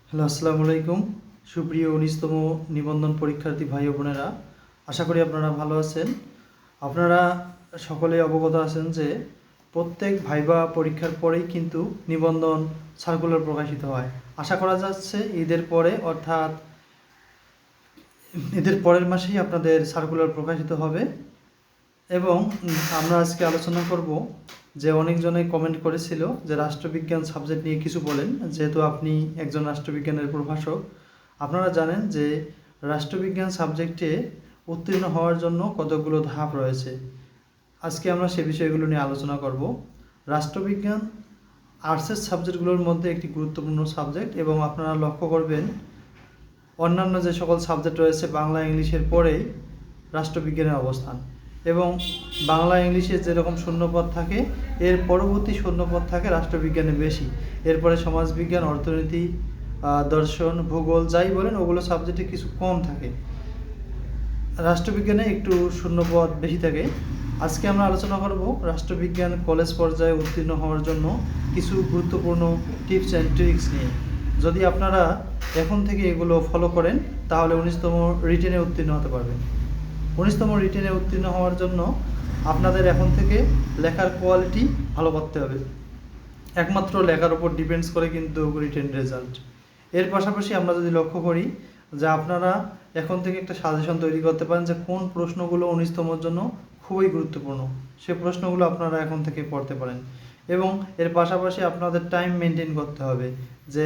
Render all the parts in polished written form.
Hello, আসসালামু আলাইকুম। সুপ্রিয় ১৯তম নিবন্ধন পরীক্ষার্থী ভাই ও বোনেরা, আশা করি আপনারা ভালো আছেন। আপনারা সকলেই অবগত আছেন যে প্রত্যেক ভাইবা পরীক্ষার পরেই কিন্তু নিবন্ধন সার্কুলার প্রকাশিত হয়। আশা করা যাচ্ছে ঈদের পরে, অর্থাৎ ঈদের পরের মাসেই আপনাদের সার্কুলার প্রকাশিত হবে। এবং আমরা আজকে আলোচনা করব যে অনেকজনে কমেন্ট করেছিল যে রাষ্ট্রবিজ্ঞান সাবজেক্ট নিয়ে কিছু বলেন, যেহেতু আপনি একজন রাষ্ট্রবিজ্ঞানের প্রভাষক। আপনারা জানেন যে রাষ্ট্রবিজ্ঞান সাবজেক্টে উত্তীর্ণ হওয়ার জন্য কতগুলো ধাপ রয়েছে। আজকে আমরা সে বিষয়গুলো নিয়ে আলোচনা করব। রাষ্ট্রবিজ্ঞান আর্টসের সাবজেক্টগুলোর মধ্যে একটি গুরুত্বপূর্ণ সাবজেক্ট, এবং আপনারা লক্ষ্য করবেন অন্যান্য যে সকল সাবজেক্ট রয়েছে বাংলা ইংলিশের পরেই রাষ্ট্রবিজ্ঞানের অবস্থান। এবং বাংলা ইংলিশে যেরকম শূন্যপদ থাকে, এর পরবর্তী শূন্যপদ থাকে রাষ্ট্রবিজ্ঞানে বেশি। এরপরে সমাজবিজ্ঞান, অর্থনীতি, দর্শন, ভূগোল যাই বলেন ওগুলো সাবজেক্টে কিছু কম থাকে, রাষ্ট্রবিজ্ঞানে একটু শূন্যপদ বেশি থাকে। আজকে আমরা আলোচনা করব রাষ্ট্রবিজ্ঞান কলেজ পর্যায়ে উত্তীর্ণ হওয়ার জন্য কিছু গুরুত্বপূর্ণ টিপস অ্যান্ড ট্রিক্স নিয়ে। যদি আপনারা এখন থেকে এগুলো ফলো করেন তাহলে ১৯তম রিটেনে উত্তীর্ণ হতে পারবেন। ১৯তম রিটেনে উত্তীর্ণ হওয়ার জন্য আপনাদের এখন থেকে লেখার কোয়ালিটি ভালো করতে হবে। একমাত্র লেখার উপর ডিপেন্ডস করে কিন্তু রিটেন রেজাল্ট। এর পাশাপাশি আমরা যদি লক্ষ্য করি যে আপনারা এখন থেকে একটা সাজেশন তৈরি করতে পারেন যে কোন প্রশ্নগুলো ১৯তমর জন্য খুবই গুরুত্বপূর্ণ, সে প্রশ্নগুলো আপনারা এখন থেকে পড়তে পারেন। এবং এর পাশাপাশি আপনাদের টাইম মেনটেন করতে হবে যে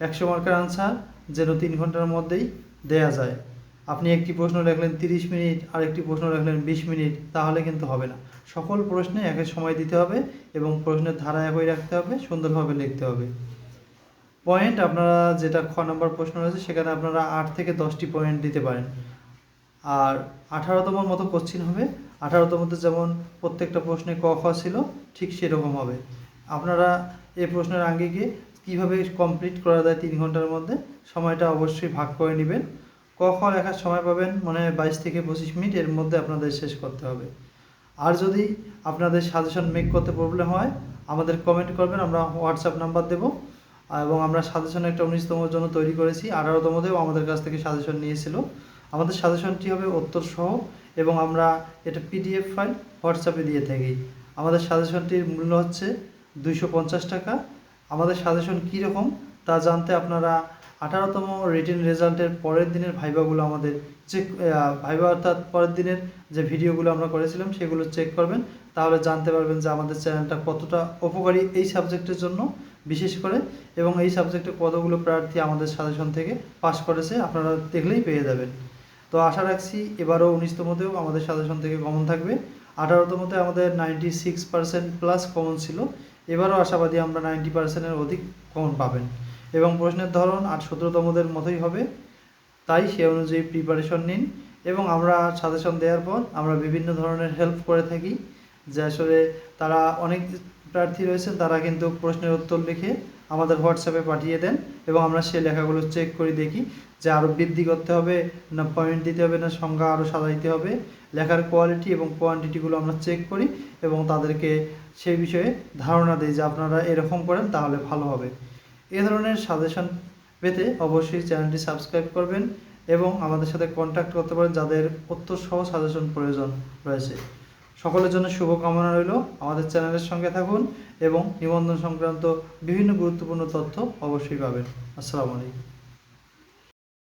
১০০ মার্কের আনসার যেন ৩ ঘন্টার মধ্যেই দেয়া যায়। আপনি একটি প্রশ্ন লিখলেন 30 মিনিট, আর একটি প্রশ্ন লিখলেন 20 মিনিট, তাহলে কিন্তু হবে না। সকল প্রশ্নে একই সময় দিতে হবে এবং প্রশ্নের ধারা একই রাখতে হবে, সুন্দরভাবে লিখতে হবে। পয়েন্ট আপনারা যেটা খ নম্বর প্রশ্ন রয়েছে সেখানে আপনারা 8 থেকে 10টি পয়েন্ট দিতে পারেন। আর 18তম মতো কোশ্চিন হবে। 18তমতে যেমন প্রত্যেকটা প্রশ্নে ক খ ছিল ঠিক সেরকম হবে। আপনারা এই প্রশ্নের আঙ্গিকে কীভাবে কমপ্লিট করা যায় 3 ঘন্টার মধ্যে, সময়টা অবশ্যই ভাগ করে নেবেন। ক খ লেখার সময় পাবেন মনে হয় 22 থেকে 25 মিনিট, এর মধ্যে আপনাদের শেষ করতে হবে। আর যদি আপনাদের সাজেশন মেক করতে প্রবলেম হয় আমাদের কমেন্ট করবেন, আমরা হোয়াটসঅ্যাপ নাম্বার দেবো। এবং আমরা সাজেশন একটা 19তমর জন্য তৈরি করেছি, 18তমতেও আমাদের কাছ থেকে সাজেশন নিয়েছিল। আমাদের সাজেশনটি হবে উত্তর সহ, এবং আমরা এটা পিডিএফ ফাইল হোয়াটসঅ্যাপে দিয়ে থাকি। আমাদের সাজেশনটির মূল্য হচ্ছে 250 টাকা। আমাদের সাজেশন কীরকম তা জানতে আপনারা 18তম রিটেন রেজাল্টের পরের দিনের ভাইভাগুলো আমাদের চেক, ভাইভা অর্থাৎ পরের দিনের যে ভিডিওগুলো আমরা করেছিলাম সেগুলো চেক করবেন, তাহলে জানতে পারবেন যে আমাদের চ্যানেলটা কতটা উপকারী এই সাবজেক্টের জন্য বিশেষ করে, এবং এই সাবজেক্টে কতগুলো প্রার্থী আমাদের সাজেশন থেকে পাশ করেছে আপনারা দেখলেই পেয়ে যাবেন। তো আশা রাখছি এবারও 19তমতেও আমাদের সাজেশন থেকে কমন থাকবে। 18তমতে আমাদের 96% প্লাস কমন ছিল, এবারও আশাবাদী আমরা 90%-এর অধিক কমন পাবেন। এবং প্রশ্নের ধরন 17তমদের মতোই হবে, তাই সে অনুযায়ী প্রিপারেশন নিন। এবং আমরা সাজেশন দেওয়ার পর আমরা বিভিন্ন ধরনের হেল্প করে থাকি, যে আসলে তারা অনেক প্রার্থী রয়েছেন তারা কিন্তু প্রশ্নের উত্তর লিখে আমাদের হোয়াটসঅ্যাপে পাঠিয়ে দেন, এবং আমরা সেই লেখাগুলো চেক করে দেখি যে আরও বৃদ্ধি করতে হবে না পয়েন্ট দিতে হবে না সংখ্যা আরও সাজাইতে হবে। লেখার কোয়ালিটি এবং কোয়ান্টিটিগুলো আমরা চেক করি এবং তাদেরকে সেই বিষয়ে ধারণা দিই যে আপনারা এরকম করেন তাহলে ভালো হবে। এ ধরনের সাজেশন পেতে অবশ্যই চ্যানেলটি সাবস্ক্রাইব করবেন এবং আমাদের সাথে কন্ট্যাক্ট করতে পারেন যাদের উত্তর সহ সাজেশন প্রয়োজন রয়েছে। সকলের জন্য শুভকামনা রইল। আমাদের চ্যানেলের সঙ্গে থাকুন এবং নিবন্ধন সংক্রান্ত বিভিন্ন গুরুত্বপূর্ণ তথ্য অবশ্যই পাবেন। আসসালামু আলাইকুম।